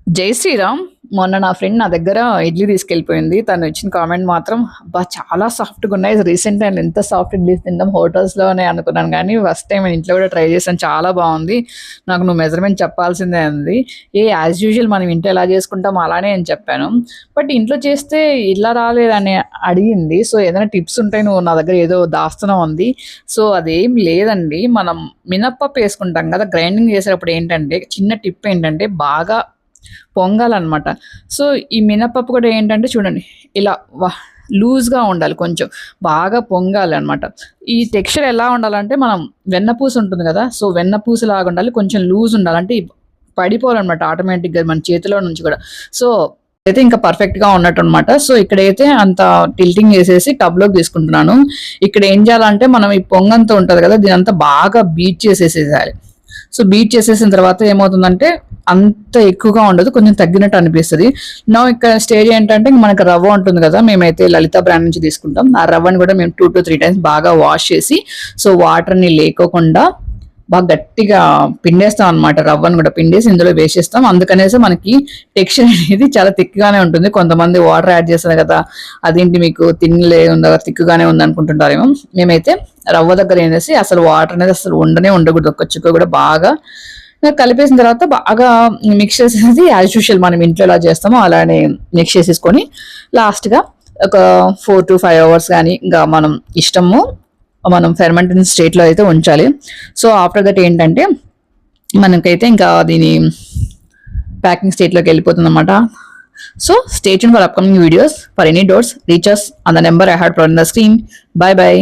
జై శ్రీరామ్. మొన్న నా ఫ్రెండ్ నా దగ్గర ఇడ్లీ తీసుకెళ్ళిపోయింది. తను ఇచ్చిన కామెంట్ మాత్రం అబ్బా! చాలా సాఫ్ట్‌గా ఉన్నాయి. రీసెంట్ టైమ్‌లో ఎంత సాఫ్ట్ ఇడ్లీస్ తినడం హోటల్స్‌లోనే అనుకున్నాను గానీ, ఫస్ట్ టైమ్ నేను ఇంట్లో కూడా ట్రై చేశాను. చాలా బావుంది. నాకు నువ్వు మెజర్‌మెంట్ చెప్పాల్సిందే అంది. యాజ్ యూజువల్ మనం ఇంట్లో ఎలా చేసుకుంటామో అలానే అని చెప్పాను. బట్ ఇంట్లో చేస్తే ఇలా రాలేదని అడిగింది. సో, ఏదైనా టిప్స్ ఉంటే నువ్వు నా దగ్గర ఏదో దాస్తున్నావు అంది. సో, అదేం లేదండి. మనం మినపప్పు ఏసుకుంటాం కదా! గ్రైండింగ్ చేసేటప్పుడు ఏంటంటే చిన్న టిప్ ఏంటంటే బాగా పొంగాలనమాట. సో, ఈ మినపప్పు కూడా ఏంటంటే చూడండి ఇలా లూజ్‌గా ఉండాలి కొంచెం. బాగా పొంగాలనమాట. ఈ టెక్స్చర్ ఎలా ఉండాలంటే మనం వెన్నపూస ఉంటుంది గదా! సో, వెన్నపూసలాగా ఉండాలి. కొంచెం లూజ్ ఉండాలి. అంటే పడిపోవాలనమాట ఆటోమేటిక్‌గా మన చేతిలో నుంచి కూడా. సో, అయితే ఇంకా పర్ఫెక్ట్‌గా ఉన్నట్టనమాట. సో, ఇక్కడైతే అంత టిల్టింగ్ చేసేసి టబ్‌లోకి తీసుకుంటున్నాను. ఇక్కడ ఏం చేయాలంటే మనం ఈ పొంగంతో ఉంటది కదా! దీనంతా బాగా బీట్ చేసేసేయాలి. సో, బీట్ చేసేసిన తర్వాత ఏమవుతుందంటే అంత ఎక్కువగా ఉండదు. కొంచెం తగ్గినట్టు అనిపిస్తది. నౌ ఇక్కడ స్టేజ్ ఏంటంటే మనకు రవ్వ ఉంటుంది కదా! మేమైతే లలిత బ్రాండ్ నుంచి తీసుకుంటాం. ఆ రవ్వని కూడా మేము 2-3 టైమ్స్ బాగా వాష్ చేసి సో, వాటర్‌ని లేకోకుండా బాగా గట్టిగా పిండేస్తాం అనమాట. రవ్వను కూడా పిండేసి ఇందులో వేసేస్తాం. అందుకనేసి మనకి టెక్స్చర్ అనేది చాలా థిక్‌గానే ఉంటుంది. కొంతమంది వాటర్ యాడ్ చేస్తారు కదా! అదేంటి మీకు ఉందా థిక్‌గానే ఉందనుకుంటుంటారేమో. మేమైతే రవ్వ దగ్గర ఏంచేసి అసలు వాటర్ అనేది అసలు ఉండకూడదు. ఒక్క చుక్క కూడా బాగా కలిపేసిన తర్వాత బాగా మిక్స్ చేసేసి యాజ్ యూజువల్ మనం ఇంట్లో ఎలా చేస్తామో అలానే మిక్స్ చేసేసుకొని లాస్ట్‌గా ఒక 4-5 అవర్స్ గానీ ఇంకా మనం ఇష్టము మనం ఫెర్మెంటెడ్ స్టేట్‌లో అయితే ఉంచాలి. సో, ఆఫ్టర్ దట్ ఏంటంటే మనకైతే ఇంకా దీని ప్యాకింగ్ స్టేట్‌లోకి వెళ్ళిపోతుందన్నమాట. So, stay tuned for upcoming videos. For any doubts reach us on the number I had put on the screen. Bye bye.